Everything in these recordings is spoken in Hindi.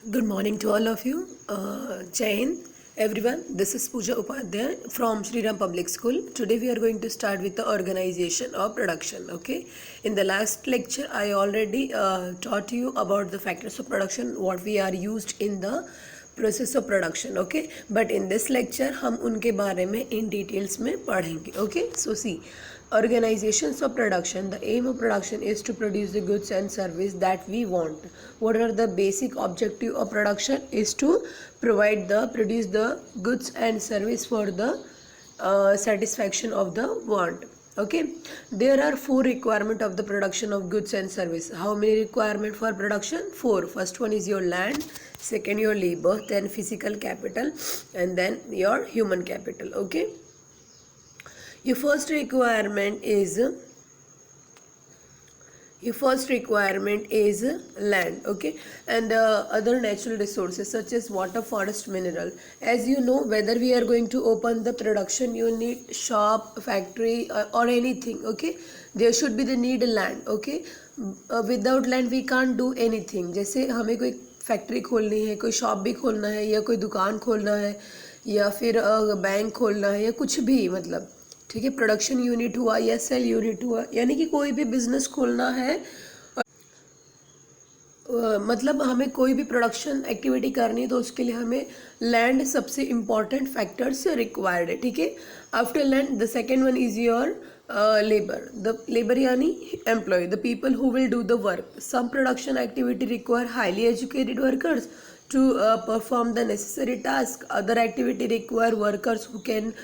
Good morning to all of you. Jai Hind, everyone. This is Pooja Upadhyay from Sri Ram Public School. Today we are going to start with the organization of production. Okay. In the last lecture, I already taught you about the factors of production, what we are used in the process of production. Okay, but in this lecture हम उनके बारे में इन डिटेल्स में पढ़ेंगे. Okay, so see, organizations of production. The aim of production is to produce the goods and service that we want. What are the basic objective of production? Is to produce the goods and service for the satisfaction of the want. Okay, there are 4 requirement of the production of goods and service. How many requirement for production? 4. First one is your land, second your labor, then physical capital, and then your human capital. Okay, your first requirement is land. Okay, and other natural resources such as water, forest, mineral. As you know, whether we are going to open the production unit, shop, factory, or anything, okay, there should be the need land. Okay, without land we can't do anything. जैसे हमें कोई फैक्ट्री खोलनी है, कोई शॉप भी खोलना है, या कोई दुकान खोलना है, या फिर बैंक खोलना है, या कुछ भी, मतलब ठीक है, प्रोडक्शन यूनिट हुआ या सेल यूनिट हुआ, यानी कि कोई भी बिजनेस खोलना है, मतलब हमें कोई भी प्रोडक्शन एक्टिविटी करनी है तो उसके लिए हमें लैंड सबसे इम्पॉर्टेंट फैक्टर्स रिक्वायर्ड है. ठीक है, after land the second one is your labour. The labour यानी employ, the people who will do the work. Some production activity require highly educated workers to perform the necessary task. Other activity require workers who can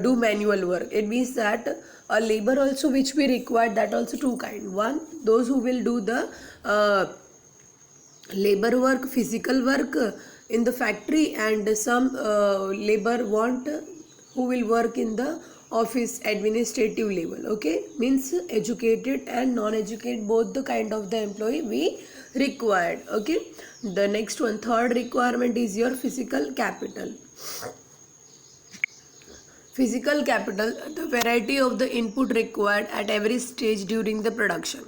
do manual work. It means that a labor also which we require, that also two kind. One, those who will do the labor work, physical work in the factory, and some labor want who will work in the office, administrative level. Okay, means educated and non-educated, both the kind of the employee we required. Okay, the next one, third requirement is your physical capital. Physical capital, the variety of the input required at every stage during the production.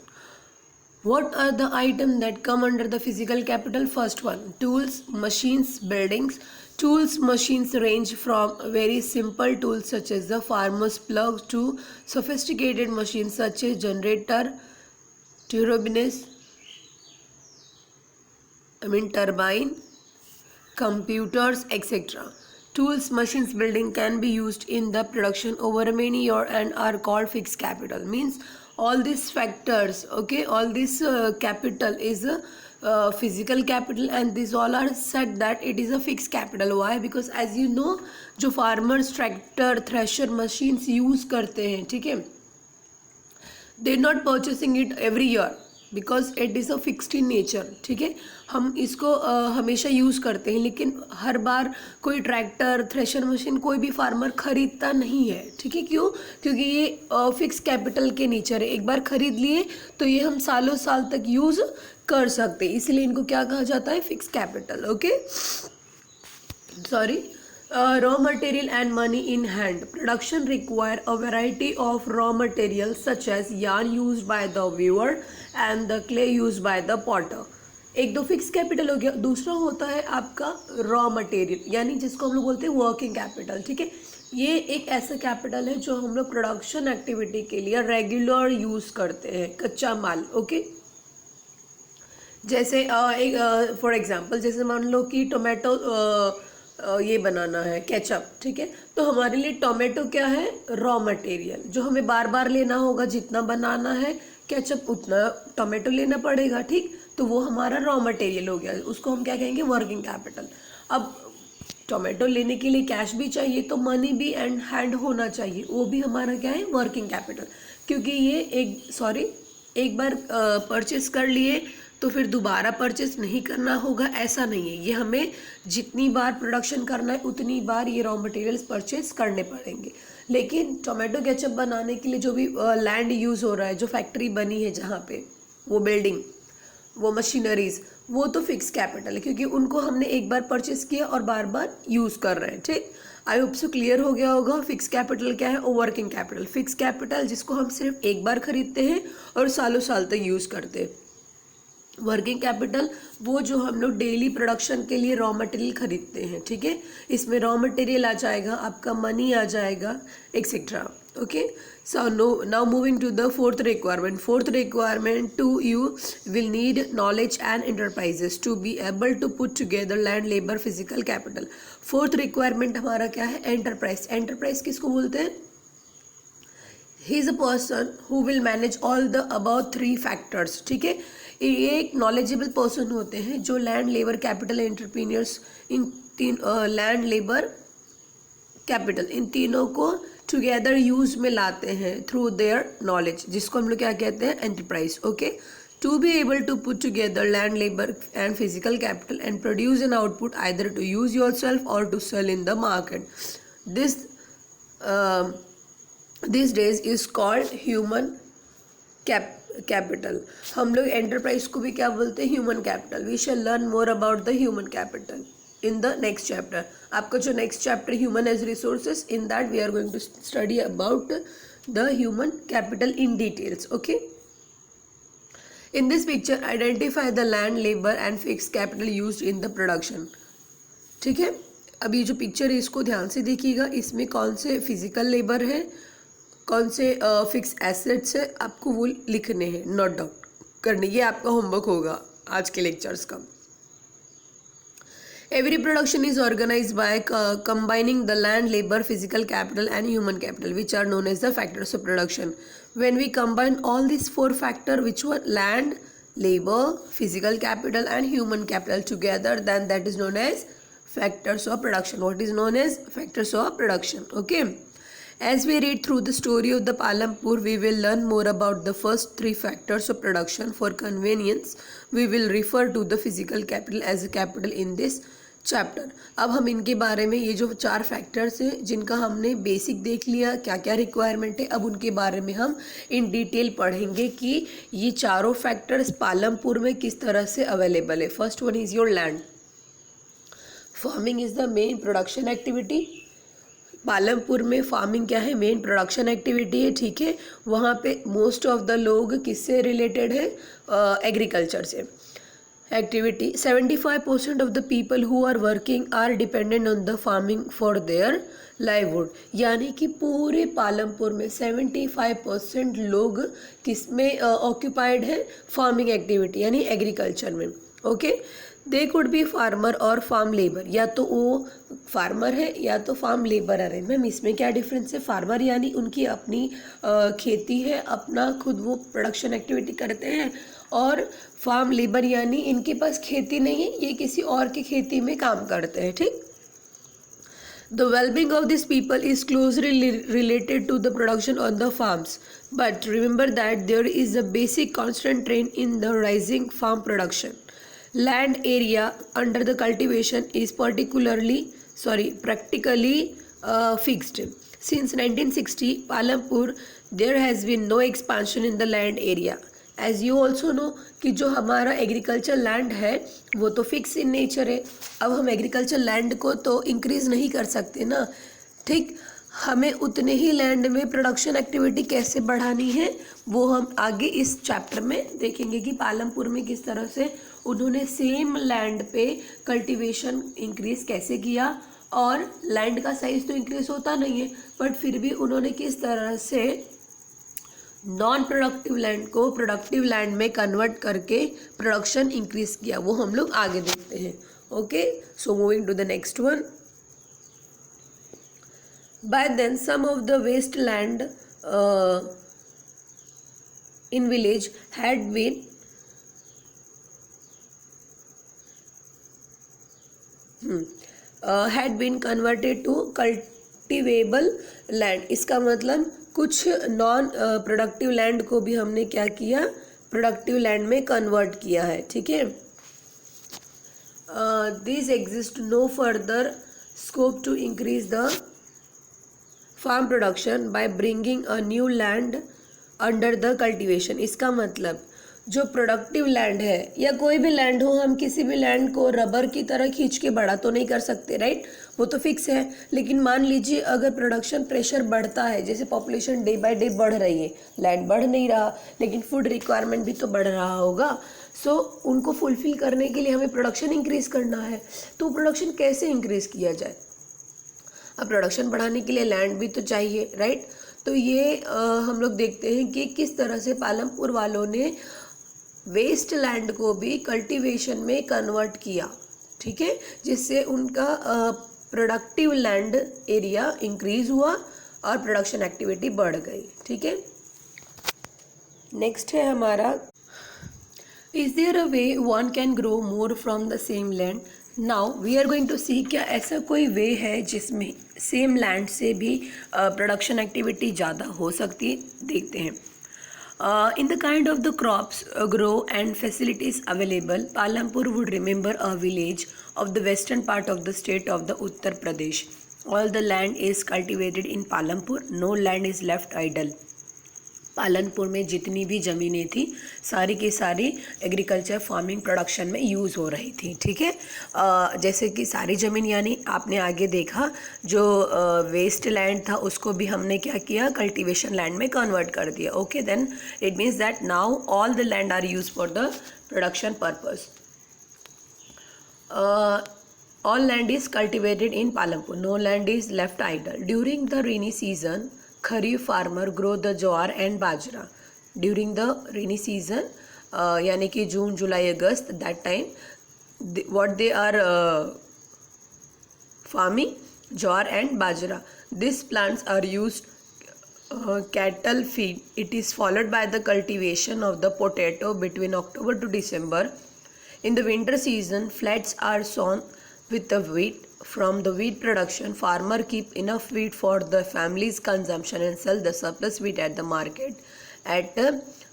What are the items that come under the physical capital? First one, tools, machines, buildings. Tools, machines range from very simple tools such as the farmer's plough to sophisticated machines such as generator, turbines, turbine, computers, etc. Tools, machines, building can be used in the production over many years and are called fixed capital. Means all these factors, okay, all this capital is physical capital, and these all are said that it is a fixed capital. Why? Because as you know, जो farmers tractor, thresher machines use करते हैं, ठीक है, they are not purchasing it every year because it is a fixed in nature. ठीक है, हम इसको हमेशा यूज़ करते हैं, लेकिन हर बार कोई ट्रैक्टर, थ्रेशर मशीन कोई भी फार्मर खरीदता नहीं है. ठीक है, क्यों? क्योंकि ये फिक्स कैपिटल के नेचर है. एक बार खरीद लिए तो ये हम सालों साल तक यूज़ कर सकते हैं, इसलिए इनको क्या कहा जाता है? Fix capital. Okay, sorry. Raw material and money in hand. Production require a variety of raw materials such as yarn used by the weaver and the clay used by the potter. एक दो फिक्स कैपिटल हो गया. दूसरा होता है आपका रॉ मटेरियल, यानी जिसको हम लोग बोलते हैं वर्किंग कैपिटल. ठीक है, ये एक ऐसा कैपिटल है जो हम लोग प्रोडक्शन एक्टिविटी के लिए रेगुलर यूज करते हैं, कच्चा माल. ओके, जैसे एक फॉर एग्जांपल, जैसे मान लो कि टोमेटो ये बनाना है, केचप. ठीक है, तो हमारे लिए टोमेटो क्या है? रॉ मटेरियल, जो हमें बार बार लेना होगा. जितना बनाना है केचप उतना टोमेटो लेना पड़ेगा. ठीक, तो वो हमारा रॉ मटेरियल हो गया. उसको हम क्या कहेंगे? Working capital. अब टोमेटो लेने के लिए कैश भी चाहिए, तो मनी भी एंड हैंड होना चाहिए, वो भी हमारा क्या है? Working capital. क्योंकि ये एक बार परचेस कर लिए तो फिर दोबारा परचेस नहीं करना होगा, ऐसा नहीं है. ये हमें जितनी बार प्रोडक्शन करना है उतनी बार ये रॉ मटेरियल्स परचेस करने पड़ेंगे. लेकिन टोमेटो केचप बनाने के लिए जो भी लैंड यूज़ हो रहा है, जो फैक्ट्री बनी है जहाँ पे, वो बिल्डिंग, वो मशीनरीज, वो तो फिक्स कैपिटल है, क्योंकि उनको हमने एक बार परचेस किया और बार बार यूज़ कर रहे हैं. ठीक, आई होप सो क्लियर हो गया होगा. फिक्स कैपिटल क्या है? Working capital. फिक्स कैपिटल जिसको हम सिर्फ एक बार खरीदते हैं और सालों साल तक यूज़ करते हैं. वर्किंग कैपिटल वो जो हम लोग डेली प्रोडक्शन के लिए रॉ मटेरियल खरीदते हैं, ठीक है, इसमें रॉ मटेरियल आ जाएगा, आपका मनी आ जाएगा, etcetera. Okay, so now moving to the fourth requirement. Fourth requirement, to you will need knowledge and enterprises to be able to put together land, labor, physical capital. Fourth requirement हमारा क्या है? enterprise. enterprise किसको बोलते हैं? he is a person who will manage all the above three factors. ठीक है, ये एक knowledgeable person होते हैं जो लैंड, लेबर, कैपिटल, एंटरप्रीनियर्स, इन तीन लैंड, लेबर, कैपिटल, इन तीनों को टुगेदर यूज में लाते हैं थ्रू देयर नॉलेज, जिसको हम लोग क्या कहते हैं? Enterprise. Okay, to be able to put together land, labour and physical capital and produce an output either to use your self और to sell in the market. This days is called human capital. हम लोग एंटरप्राइज को भी क्या बोलते हैं? Human capital. We shall learn more about the human capital in the next chapter. आपका जो next chapter human as resources, in that we are going to study about the human capital in details. Okay, in this picture identify the land, labor and fixed capital used in the production. ठीक है, अब ये जो पिक्चर है इसको ध्यान से देखिएगा. इसमें कौन से फिजिकल लेबर है, कौन से फिक्स एसेट्स है, आपको वो लिखने हैं, नोट डाउन करने. ये आपका होमवर्क होगा आज के लेक्चर्स का. Every production is organized by combining the land, labor, physical capital and human capital, which are known as the factors of production. When we combine all these four factors, which were land, labor, physical capital and human capital together, then that is known as factors of production. What is known as factors of production? Okay. As we read through the story of the Palampur, we will learn more about the first three factors of production. For convenience, we will refer to the physical capital as a capital in this chapter. अब हम इनके बारे में, ये जो चार फैक्टर्स हैं जिनका हमने बेसिक देख लिया, क्या क्या रिक्वायरमेंट है, अब उनके बारे में हम इन डिटेल पढ़ेंगे कि ये चारों फैक्टर्स पालमपुर में किस तरह से अवेलेबल है. First one is your land. Farming is the main production activity. Palampur में फार्मिंग क्या है? मेन प्रोडक्शन एक्टिविटी है. ठीक है, वहाँ पे मोस्ट ऑफ द लोग किससे रिलेटेड है? एग्रीकल्चर से. Activity 75% of the people who are working are dependent on the farming for their livelihood. यानी कि पूरे पालमपुर में 75% लोग किस में ऑक्यूपाइड है? फार्मिंग एक्टिविटी यानी एग्रीकल्चर में. Okay, they could be farmer और फार्म लेबर. या तो वो फार्मर है या तो फार्म लेबरर है. मैम इसमें क्या डिफरेंस है? फार्मर यानी उनकी अपनी खेती है, अपना खुद वो प्रोडक्शन एक्टिविटी करते हैं, और फार्म लेबर यानी इनके पास खेती नहीं है, ये किसी और की खेती में काम करते हैं. ठीक. The well-being of these people is closely related to the production on the farms. But remember that there is a basic constant trend in the rising farm production. Land area under the cultivation is practically fixed. Since 1960, Palampur, there has been no expansion in the land area. As you also know कि जो हमारा एग्रीकल्चर लैंड है वो तो फिक्स इन नेचर है. अब हम एग्रीकल्चर लैंड को तो इंक्रीज़ नहीं कर सकते ना. ठीक, हमें उतने ही लैंड में प्रोडक्शन एक्टिविटी कैसे बढ़ानी है वो हम आगे इस चैप्टर में देखेंगे कि पालमपुर में किस तरह से उन्होंने सेम लैंड पे कल्टीवेशन इंक्रीज़ कैसे किया. और लैंड का साइज़ तो इंक्रीज़ होता नहीं है, बट फिर भी उन्होंने किस तरह से नॉन प्रोडक्टिव लैंड को प्रोडक्टिव लैंड में कन्वर्ट करके प्रोडक्शन इंक्रीज किया, वो हम लोग आगे देखते हैं. Okay, so moving to the next one. By then some of the waste land in village had been converted to cultivable land. इसका मतलब कुछ नॉन प्रोडक्टिव लैंड को भी हमने क्या किया? प्रोडक्टिव लैंड में कन्वर्ट किया है. ठीक है, this exist no further scope to increase the farm production by bringing a new land under the cultivation. इसका मतलब जो प्रोडक्टिव लैंड है या कोई भी लैंड हो, हम किसी भी लैंड को रबर की तरह खींच के बड़ा तो नहीं कर सकते, राइट? वो तो फिक्स है. लेकिन मान लीजिए अगर प्रोडक्शन प्रेशर बढ़ता है, जैसे पॉपुलेशन डे बाय डे बढ़ रही है, लैंड बढ़ नहीं रहा लेकिन फूड रिक्वायरमेंट भी तो बढ़ रहा होगा. सो उनको फुलफिल करने के लिए हमें प्रोडक्शन इंक्रीज़ करना है। तो प्रोडक्शन कैसे इंक्रीज़ किया जाए? अब प्रोडक्शन बढ़ाने के लिए लैंड भी तो चाहिए, राइट? तो ये हम लोग देखते हैं कि किस तरह से पालमपुर वालों ने वेस्ट लैंड को भी कल्टीवेशन में कन्वर्ट किया, ठीक है, जिससे उनका प्रोडक्टिव लैंड एरिया इंक्रीज हुआ और प्रोडक्शन एक्टिविटी बढ़ गई, ठीक है। नेक्स्ट है हमारा, is there a way one can grow more from the same land? Now we are going to see, क्या ऐसा कोई वे है जिसमें सेम लैंड से भी प्रोडक्शन एक्टिविटी ज़्यादा हो सकती है? देखते हैं। In the kind of the crops grow and facilities available, Palampur would remember a village of the western part of the state of the Uttar Pradesh. All the land is cultivated in Palampur. No land is left idle. Palanpur में जितनी भी ज़मीनें थी सारी की सारी एग्रीकल्चर फार्मिंग प्रोडक्शन में यूज़ हो रही थी, ठीक है। जैसे कि सारी ज़मीन यानी आपने आगे देखा जो वेस्ट लैंड था उसको भी हमने क्या किया, कल्टीवेशन लैंड में कन्वर्ट कर दिया। Okay, then it means that now all the land are use for the production purpose. All land is cultivated in Palampur, no land is left idle. During the rainy season kharif farmer grow the jowar and bajra. During the rainy season यानी कि जून जुलाई अगस्त, that time what they are farming jowar and bajra. These plants are used cattle feed. It is followed by the cultivation of the potato between October to December. In the winter season, flats are sown with the wheat. From the wheat production, farmer keep enough wheat for the family's consumption and sell the surplus wheat at the market at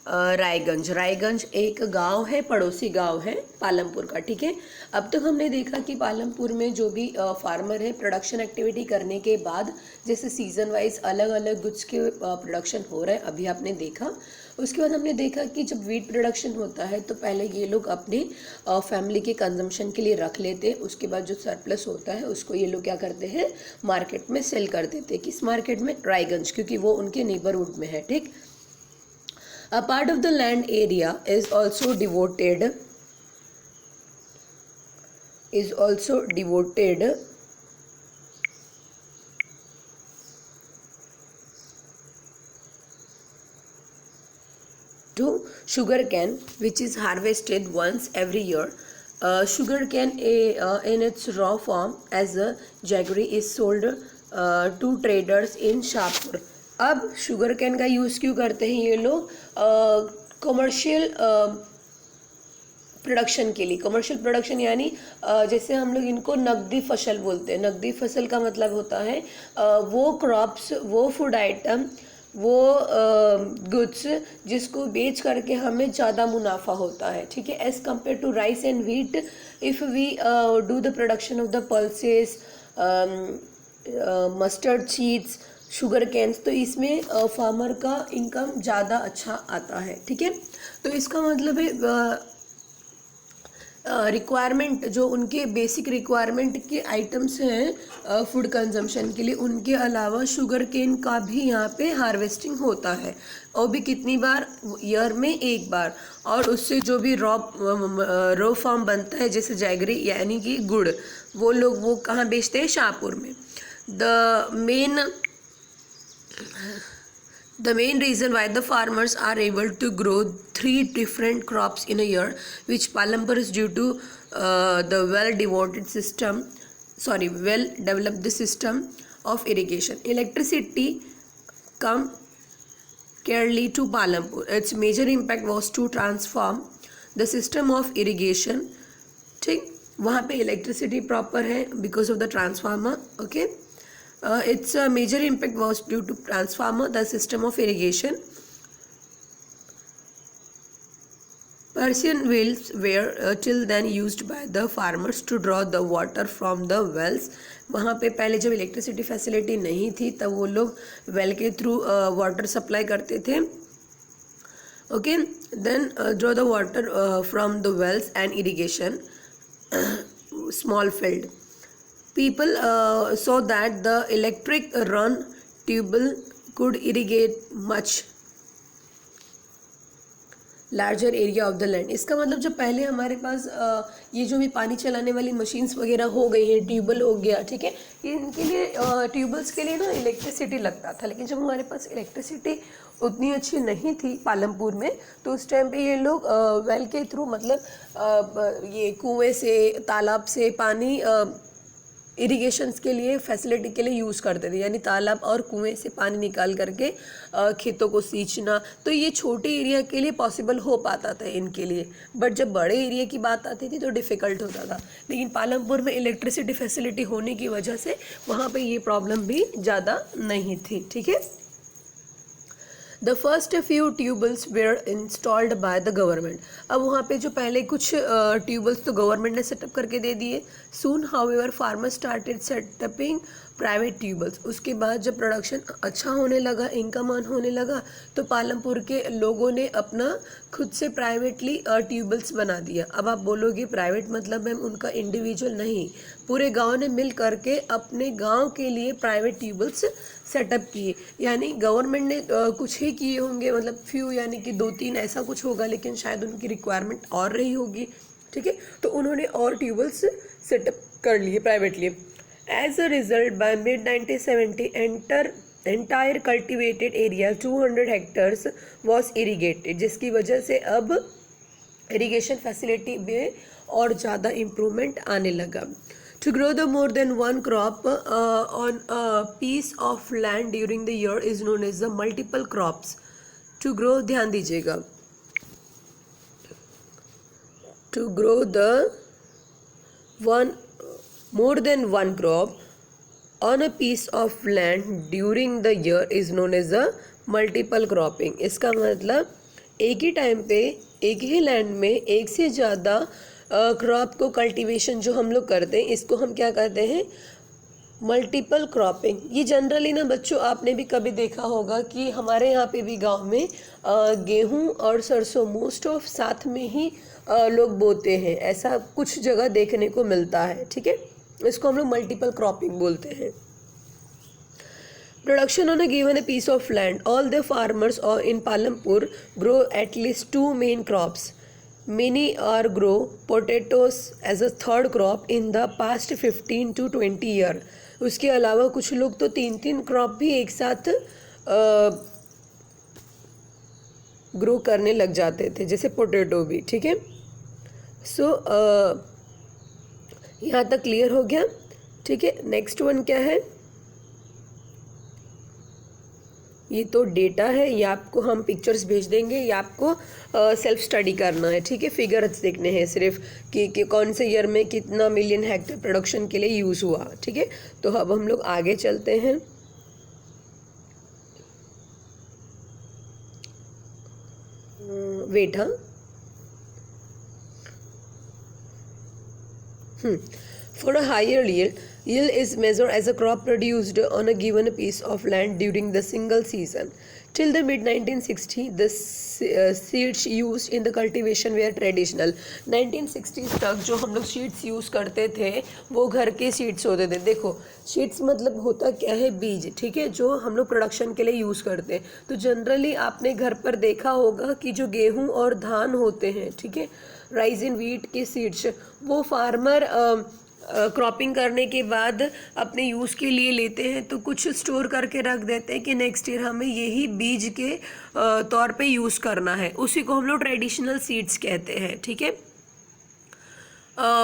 Raiganj. Raiganj एक गांव है, पड़ोसी गांव है पालमपुर का, ठीक है। अब तक हमने देखा कि पालमपुर में जो भी फार्मर है प्रोडक्शन एक्टिविटी करने के बाद जैसे सीजन वाइज अलग अलग गुड्स के प्रोडक्शन हो रहे हैं, अभी आपने देखा। उसके बाद हमने देखा कि जब वीट प्रोडक्शन होता है तो पहले ये लोग अपने फैमिली के कंजम्पशन के लिए रख लेते हैं, उसके बाद जो सरप्लस होता है उसको ये लोग क्या करते हैं, मार्केट में सेल कर देते हैं। किस मार्केट में? रायगंज, क्योंकि वो उनके नेबरहुड में है, ठीक। A part of the land area is also devoted to sugarcane, which is harvested once every year. Sugarcane in its raw form as a jaggery is sold to traders in Shahpur. अब शुगर कैन का यूज़ क्यों करते हैं ये लोग? कमर्शियल प्रोडक्शन के लिए। कमर्शियल प्रोडक्शन यानी जैसे हम लोग इनको नकदी फसल बोलते हैं। नकदी फसल का मतलब होता है वो क्रॉप्स, वो फूड आइटम, वो गुड्स जिसको बेच करके हमें ज़्यादा मुनाफा होता है, ठीक है। As compare to rice and wheat, if we do the production of the pulses, mustard seeds, sugar canes, तो इसमें फार्मर का इनकम ज़्यादा अच्छा आता है, ठीक है। तो इसका मतलब है रिक्वायरमेंट, जो उनके बेसिक रिक्वायरमेंट के आइटम्स हैं फूड कंजम्पशन के लिए, उनके अलावा शुगर केन का भी यहाँ पे हार्वेस्टिंग होता है, और भी कितनी बार? ईयर में एक बार। और उससे जो भी रॉ फॉर्म बनता है जैसे जैगरी यानी कि गुड़, वो लोग वो कहाँ बेचते हैं? शाहपुर में। The main reason why the farmers are able to grow 3 different crops in a year, which Palampur is due to the well-developed system of irrigation. Electricity come carefully to Palampur. Its major impact was to transform the system of irrigation. ठीक, वहाँ पे इलेक्ट्रिसिटी प्रॉपर है because of the transformer. Okay. Its major impact was due to transformer, the system of irrigation. Persian wells were till then used by the farmers to draw the water from the wells. वहाँ पे पहले जब इलेक्ट्रिसिटी फैसिलिटी नहीं थी तब वो लोग वेल के थ्रू वाटर सप्लाई करते थे। Okay, then draw the water from the wells and irrigation small field. People saw that the electric run tubal could irrigate much larger area of the land. इसका मतलब जब पहले हमारे पास ये जो भी पानी चलाने वाली मशीन्स वगैरह हो गई है, ट्यूबवेल हो गया, ठीक है, इनके लिए ट्यूबवेल्स के लिए ना इलेक्ट्रिसिटी लगता था, लेकिन जब हमारे पास इलेक्ट्रिसिटी उतनी अच्छी नहीं थी पालमपुर में, तो उस टाइम पे ये लोग वेल के थ्रू, मतलब ये कुएं से, तालाब से पानी इरिगेशंस के लिए, फैसिलिटी के लिए यूज़ करते थे, यानी तालाब और कुएं से पानी निकाल करके खेतों को सींचना। तो ये छोटे एरिया के लिए पॉसिबल हो पाता था इनके लिए, बट जब बड़े एरिया की बात आती थी तो डिफ़िकल्ट होता था। लेकिन पालमपुर में इलेक्ट्रिसिटी फैसिलिटी होने की वजह से वहाँ पे ये प्रॉब्लम भी ज़्यादा नहीं थी, ठीक है। The first few tubewells were installed by the government. अब वहाँ पे जो पहले कुछ ट्यूबवेल्स तो गवर्नमेंट ने सेटअप करके दे दिए। Soon however farmers started setuping private tubewells. उसके बाद जब प्रोडक्शन अच्छा होने लगा, इनकम अर्न होने लगा, तो पालमपुर के लोगों ने अपना खुद से प्राइवेटली ट्यूबवेल्स बना दिया। अब आप बोलोगे प्राइवेट मतलब मैम उनका इंडिविजुअल, नहीं, पूरे गांव ने मिल करके अपने गांव के लिए प्राइवेट ट्यूबवेल्स सेटअप किए। यानी गवर्नमेंट ने कुछ ही किए होंगे, मतलब फ्यू यानी कि 2-3 ऐसा कुछ होगा, लेकिन शायद उनकी रिक्वायरमेंट और रही होगी, ठीक है, तो उन्होंने और ट्यूबवेल्स सेटअप कर लिए privately. As a result by mid 1970 entire cultivated area 200 hectares was irrigated, जिसकी वजह से अब इरीगेशन फैसिलिटी में और ज़्यादा इम्प्रूवमेंट आने लगा। To grow the more than one crop on a piece of land during the year is known as the multiple crops. To grow, ध्यान दीजिएगा, to grow the more than one crop on a piece of land during the year is known as the multiple cropping. इसका मतलब एक ही टाइम पे एक ही लैंड में एक से ज़्यादा क्रॉप को कल्टीवेशन जो हम लोग करते हैं, इसको हम क्या कहते हैं, मल्टीपल क्रॉपिंग। ये जनरली ना बच्चों आपने भी कभी देखा होगा कि हमारे यहाँ पे भी गांव में गेहूं और सरसों मोस्ट ऑफ साथ में ही लोग बोते हैं, ऐसा कुछ जगह देखने को मिलता है, ठीक है, इसको हम लोग मल्टीपल क्रॉपिंग बोलते हैं। Production on a given piece of land. All the farmers in Palampur grow at least 2 main crops. Many are grow potatoes as a third crop in the past 15 to 20 year. उसके अलावा कुछ लोग तो 3-3 क्रॉप भी एक साथ ग्रो करने लग जाते थे, जैसे पोटैटो भी, ठीक है। सो यहाँ तक क्लियर हो गया, ठीक है। नेक्स्ट वन क्या है, ये तो डेटा है, ये आपको हम पिक्चर्स भेज देंगे, ये आपको सेल्फ स्टडी करना है, ठीक है। फिगर्स देखने हैं सिर्फ कि कौन से ईयर में कितना मिलियन हेक्टेयर प्रोडक्शन के लिए यूज़ हुआ, ठीक है। तो अब हम लोग आगे चलते हैं। वेट, हाँ, For a higher yield, yield is measured as a crop produced on a given piece of land during the single season. Till the mid-1960s, the seeds used in the cultivation were traditional. 1960s तक जो हम लोग सीड्स यूज़ करते थे वो घर के सीड्स होते थे। देखो सीड्स मतलब होता क्या है, बीज, ठीक है, जो हम लोग प्रोडक्शन के लिए यूज़ करते हैं। तो जनरली आपने घर पर देखा होगा कि जो गेहूँ और धान होते हैं, ठीक है, राइस एंड व्हीट के सीड्स, वो फार्मर क्रॉपिंग करने के बाद अपने यूज़ के लिए लेते हैं, तो कुछ स्टोर करके रख देते हैं कि नेक्स्ट ईयर हमें यही बीज के तौर पे यूज़ करना है। उसी को हम लोग ट्रेडिशनल सीड्स कहते हैं, ठीक है।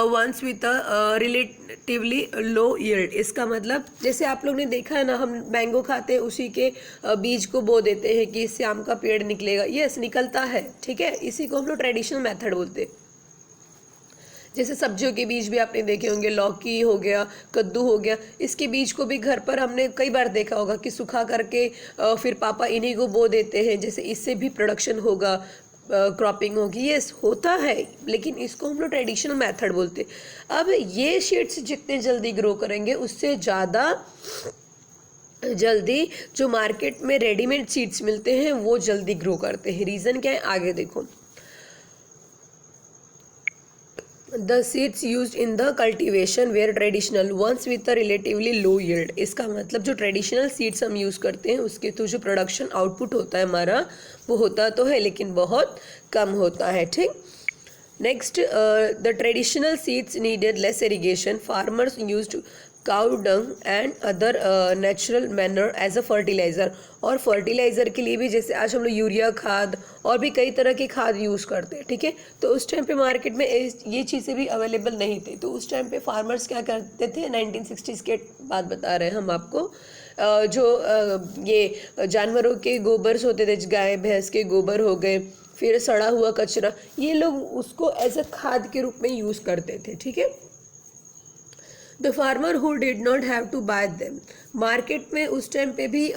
Once with a relatively low yield, इसका मतलब जैसे आप लोग ने देखा है ना, हम मैंगो खाते हैं, उसी के बीज को बो देते हैं कि इससे आम का पेड़ निकलेगा, यस निकलता है, ठीक है, इसी को हम लोग ट्रेडिशनल मेथड बोलते हैं। जैसे सब्जियों के बीज भी आपने देखे होंगे, लौकी हो गया, कद्दू हो गया, इसके बीज को भी घर पर हमने कई बार देखा होगा कि सुखा करके फिर पापा इन्हीं को बो देते हैं, जैसे इससे भी प्रोडक्शन होगा, क्रॉपिंग होगी, यस होता है, लेकिन इसको हम लोग ट्रेडिशनल मेथड बोलते हैं। अब ये सीड्स जितने जल्दी ग्रो करेंगे उससे ज़्यादा जल्दी जो मार्केट में रेडीमेड सीड्स मिलते हैं वो जल्दी ग्रो करते हैं। रीज़न क्या है, आगे देखो। The seeds used in the cultivation were traditional ones with a relatively low yield. इसका मतलब जो ट्रेडिशनल सीड्स हम यूज़ करते हैं उसके तो जो प्रोडक्शन आउटपुट होता है हमारा वो होता तो है लेकिन बहुत कम होता है. ठीक. Next, the traditional seeds needed less irrigation. Farmers used cow dung and other natural manure as a fertilizer. और फर्टिलाइज़र के लिए भी जैसे आज हम लोग यूरिया खाद और भी कई तरह की खाद यूज़ करते हैं. ठीक है. तो उस टाइम पे मार्केट में ये चीज़ें भी अवेलेबल नहीं थी. तो उस टाइम पे फार्मर्स क्या करते थे, 1960s के बात बता रहे हैं हम आपको, जो ये जानवरों के गोबर्स होते थे, गाय भैंस के गोबर हो गए, फिर सड़ा हुआ कचरा, ये लोग उसको एज अ खाद के रूप में यूज़ करते थे. ठीक है. The farmer who did not have to buy them. Market में उस टाइम पे भी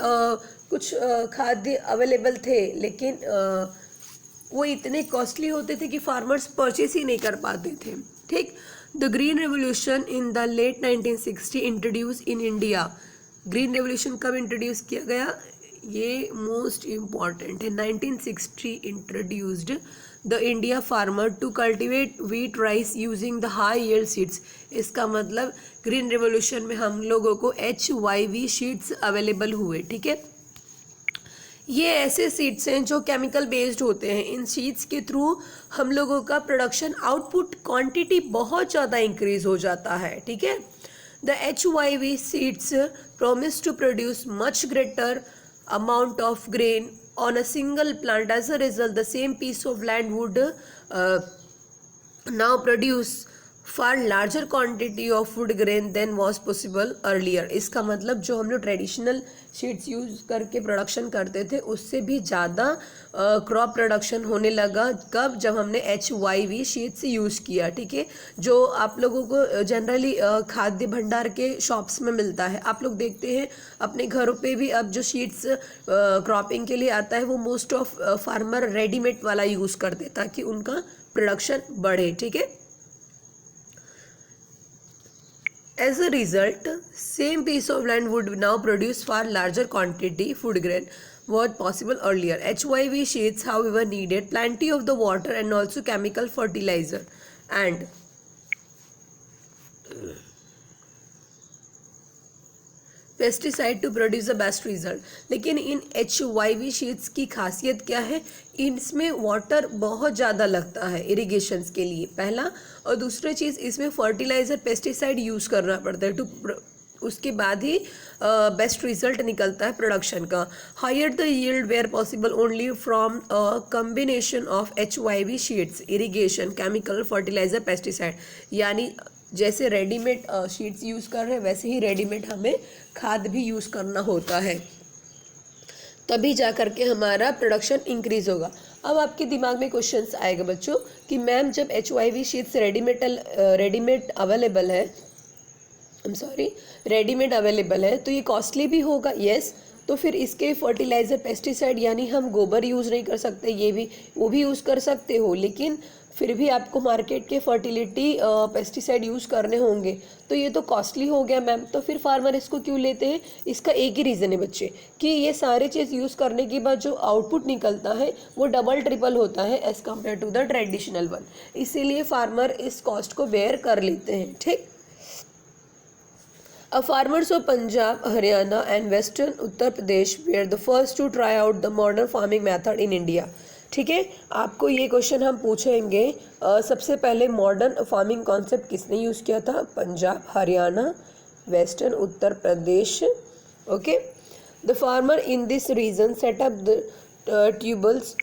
कुछ खाद्य अवेलेबल थे लेकिन वो इतने कॉस्टली होते थे कि फार्मर्स परचेस ही नहीं कर पाते थे. ठीक. The green revolution in the late 1960 introduce in India. Green revolution कब इंट्रोड्यूस किया गया, ये मोस्ट इम्पॉर्टेंट है. 1960 introduced the India farmer to cultivate wheat rice using the high yield seeds. इसका मतलब ग्रीन रेवोल्यूशन में हम लोगों को HYV सीड्स अवेलेबल हुए. ठीक है. ये ऐसे सीड्स हैं जो केमिकल बेस्ड होते हैं. इन सीड्स के थ्रू हम लोगों का प्रोडक्शन आउटपुट क्वांटिटी बहुत ज़्यादा इंक्रीज हो जाता है. ठीक है. The HYV seeds promise to produce much greater amount of grain on a single plant. As a result, the same piece of land would now produce far larger quantity of food grain than was possible earlier. इसका मतलब जो हम लोग ट्रेडिशनल सीड्स यूज़ करके प्रोडक्शन करते थे उससे भी ज़्यादा क्रॉप प्रोडक्शन होने लगा. कब, जब हमने HYV सीड्स यूज़ किया. ठीक है. जो आप लोगों को जनरली खाद्य भंडार के शॉप्स में मिलता है, आप लोग देखते हैं अपने घरों पे भी अब जो सीड्स क्रॉपिंग के लिए आता है वो मोस्ट ऑफ फार्मर रेडीमेड वाला यूज़ करते ताकि उनका प्रोडक्शन बढ़े. ठीक है. As a result, same piece of land would now produce far larger quantity food grain what possible earlier. HYV seeds, however, needed plenty of the water and also chemical fertilizer and pesticide to produce the best result. लेकिन इन HYV शीट्स की खासियत क्या है, इसमें वाटर बहुत ज़्यादा लगता है इरिगेशंस के लिए, पहला. और दूसरी चीज़, इसमें फर्टिलाइज़र पेस्टिसाइड यूज़ करना पड़ता है टू उसके बाद ही बेस्ट रिजल्ट निकलता है प्रोडक्शन का. Higher the yield were possible only from a combination of HYV seeds, irrigation, chemical, fertilizer, pesticide. यानी जैसे रेडीमेड शीट्स यूज़ कर रहे हैं वैसे ही रेडीमेड हमें खाद भी यूज़ करना होता है, तभी जा कर के हमारा प्रोडक्शन इंक्रीज होगा. अब आपके दिमाग में क्वेश्चंस आएगा बच्चों कि मैम जब HYV शीट्स रेडीमेड अवेलेबल है, रेडीमेड अवेलेबल है तो ये कॉस्टली भी होगा. यस. तो फिर इसके फर्टिलाइज़र, पेस्टिसाइड यानी हम गोबर यूज़ नहीं कर सकते, ये भी वो भी यूज़ कर सकते हो, लेकिन फिर भी आपको मार्केट के फर्टिलिटी पेस्टिसाइड यूज़ करने होंगे, तो ये तो कॉस्टली हो गया मैम. तो फिर फार्मर इसको क्यों लेते हैं, इसका एक ही रीज़न है बच्चे कि ये सारे चीज़ यूज़ करने के बाद जो आउटपुट निकलता है वो डबल ट्रिपल होता है as compare to the traditional one. इसीलिए फार्मर इस कॉस्ट को बेयर कर लेते हैं. ठीक. Farmers of Punjab, Haryana and Western Uttar Pradesh were the first to try out the modern farming method in India. ठीक है. आपको ये क्वेश्चन हम पूछेंगे, सबसे पहले मॉडर्न फार्मिंग कॉन्सेप्ट किसने यूज़ किया था, Punjab, Haryana, western Uttar Pradesh. Okay. The farmer in this region set up the tubewells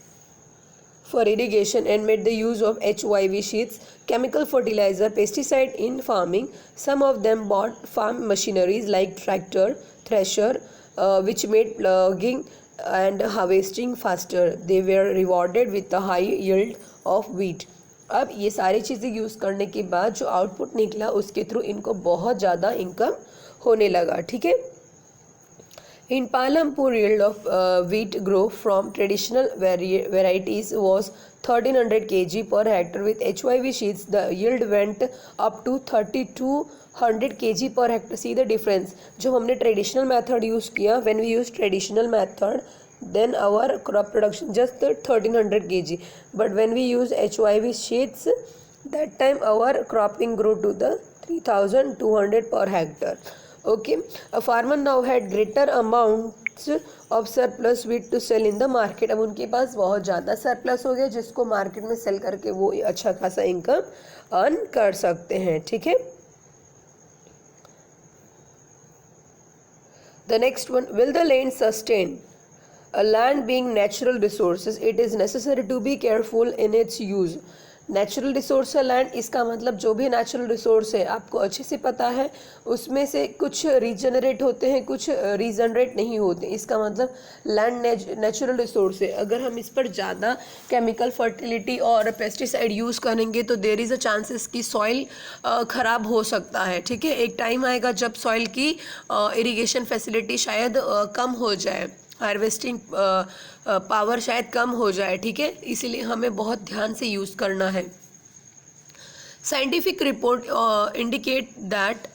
for irrigation and made the use of HYV sheets, chemical fertilizer, pesticide in farming. Some of them bought farm machineries like tractor, thresher, which made plugging and harvesting faster. They were rewarded with a high yield of wheat. अब ये सारी चीज़ें यूज़ करने के बाद जो आउटपुट निकला उसके थ्रू इनको बहुत ज़्यादा इनकम होने लगा. ठीक है. In Palampur, yield of wheat grow from traditional varieties was 1300 kg per hectare. With HYV sheets, the yield went up to 3200 kg per hectare. See the difference. जो हमने traditional method use किया, when we use traditional method, then our crop production just 1300 kg. But when we use HYV sheets, That time our cropping grew to the 3,200 per hectare. Okay, a farmer now had greater amounts of surplus wheat to sell in the market. अब उनके पास बहुत ज़्यादा सरप्लस हो गया जिसको मार्केट में सेल करके वो अच्छा खासा इनकम अर्न कर सकते हैं. ठीक है. The next one, will the land sustain? A land being natural resources, it is necessary to be careful in its use. Natural resource है लैंड, इसका मतलब जो भी नेचुरल रिसोर्स है आपको अच्छे से पता है उसमें से कुछ रीजनरेट होते हैं, कुछ रीजनरेट नहीं होते. इसका मतलब लैंड नेचुरल रिसोर्स है. अगर हम इस पर ज़्यादा केमिकल फर्टिलिटी और पेस्टिसाइड यूज़ करेंगे तो देयर इज़ अ चांसेस कि सॉइल ख़राब हो सकता है. ठीक है. एक टाइम आएगा जब सॉइल की इरिगेशन फैसिलिटी शायद कम हो जाए, हार्वेस्टिंग पावर शायद कम हो जाए. ठीक है. इसीलिए हमें बहुत ध्यान से यूज़ करना है. Scientific report indicate that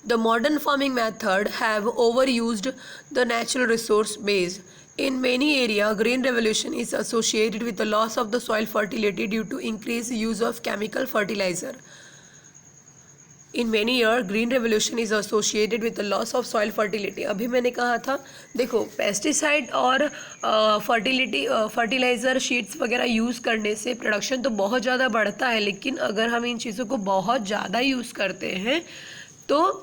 the modern farming method have over used the natural resource base. In many areas, green revolution is associated with the loss of the soil fertility due to increased use of chemical fertilizer. In many year green revolution is associated with the loss of soil fertility. अभी मैंने कहा था देखो पेस्टिसाइड और फर्टिलाइज़र शीट्स वगैरह यूज़ करने से प्रोडक्शन तो बहुत ज़्यादा बढ़ता है, लेकिन अगर हम इन चीज़ों को बहुत ज़्यादा यूज़ करते हैं तो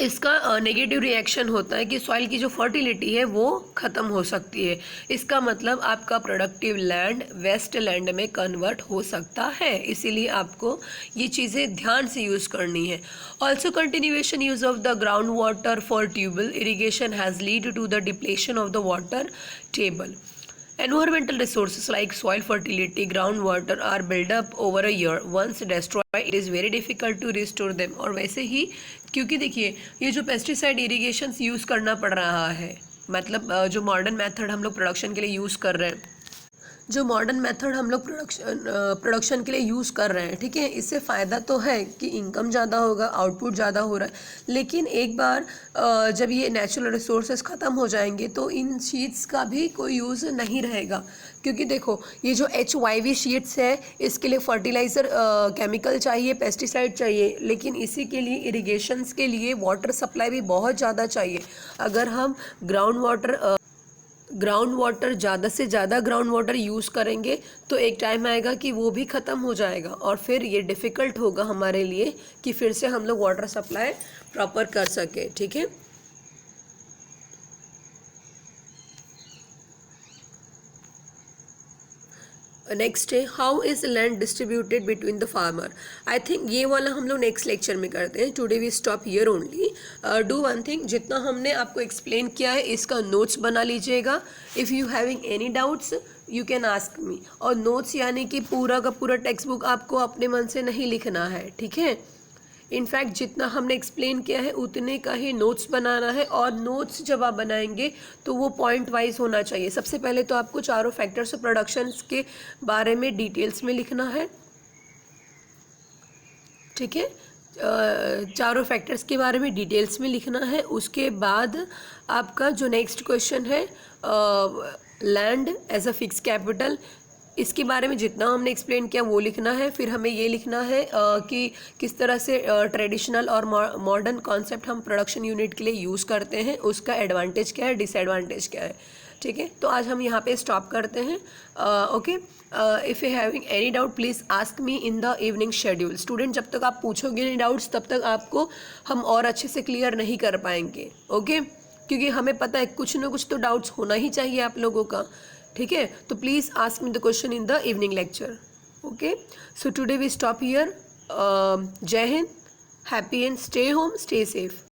इसका नेगेटिव रिएक्शन होता है कि सॉइल की जो फर्टिलिटी है वो ख़त्म हो सकती है. इसका मतलब आपका प्रोडक्टिव लैंड वेस्ट लैंड में कन्वर्ट हो सकता है. इसीलिए आपको ये चीज़ें ध्यान से यूज़ करनी है. Also continuation use of the ground water for tubewell irrigation has lead to the depletion of the water table. Environmental resources like soil fertility, groundwater are built up over a year. Once destroyed, it is very difficult to restore them. और वैसे ही क्योंकि देखिए ये जो पेस्टिसाइड इरिगेशन यूज़ करना पड़ रहा है, मतलब जो मॉडर्न मेथड हम लोग प्रोडक्शन के लिए यूज़ कर रहे हैं, जो मॉडर्न मेथड हम लोग प्रोडक्शन के लिए यूज़ कर रहे हैं. ठीक है. इससे फ़ायदा तो है कि इनकम ज़्यादा होगा, आउटपुट ज़्यादा हो रहा है, लेकिन एक बार जब ये नेचुरल रिसोर्सेज ख़त्म हो जाएंगे तो इन शीट्स का भी कोई यूज़ नहीं रहेगा. क्योंकि देखो ये जो HYV शीट्स है इसके लिए फर्टिलाइज़र केमिकल चाहिए, पेस्टिसाइड चाहिए, लेकिन इसी के लिए इरिगेशंस के लिए वाटर सप्लाई भी बहुत ज़्यादा चाहिए. अगर हम ग्राउंड वाटर ज़्यादा से ज़्यादा ग्राउंड वाटर यूज़ करेंगे तो एक टाइम आएगा कि वो भी ख़त्म हो जाएगा और फिर ये डिफ़िकल्ट होगा हमारे लिए कि फिर से हम लोग वाटर सप्लाई प्रॉपर कर सके. ठीक है. नेक्स्ट है how is land distributed between the farmer. I think ये वाला हम लोग नेक्स्ट लेक्चर में करते हैं. Today we stop here only. Do one thing, जितना हमने आपको एक्सप्लेन किया है इसका नोट्स बना लीजिएगा. If you having any doubts you can ask me. और नोट्स यानी कि पूरा का पूरा टेक्स्ट बुक आपको अपने मन से नहीं लिखना है. ठीक है. इनफैक्ट जितना हमने एक्सप्लेन किया है उतने का ही नोट्स बनाना है. और नोट्स जब आप बनाएंगे तो वो पॉइंट वाइज होना चाहिए. सबसे पहले तो आपको चारों फैक्टर्स ऑफ प्रोडक्शंस के बारे में डिटेल्स में लिखना है. ठीक है. चारों फैक्टर्स के बारे में डिटेल्स में लिखना है. उसके बाद आपका जो नेक्स्ट क्वेश्चन है land as a fix capital, इसके बारे में जितना हमने एक्सप्लेन किया वो लिखना है. फिर हमें ये लिखना है कि किस तरह से ट्रेडिशनल और मॉडर्न कॉन्सेप्ट हम प्रोडक्शन यूनिट के लिए यूज़ करते हैं, उसका एडवांटेज क्या है, डिसएडवांटेज क्या है. ठीक है. तो आज हम यहाँ पे स्टॉप करते हैं. Okay. If you having any doubt please ask me in the evening schedule. Student जब तक आप पूछोगे नहीं डाउट्स तब तक आपको हम और अच्छे से क्लियर नहीं कर पाएंगे. ओके. क्योंकि हमें पता है कुछ ना कुछ तो डाउट्स होना ही चाहिए आप लोगों का. ठीक है. तो please ask me the question in the evening lecture. Okay. So today we stop here. जय हिंद. Happy and stay home, stay safe.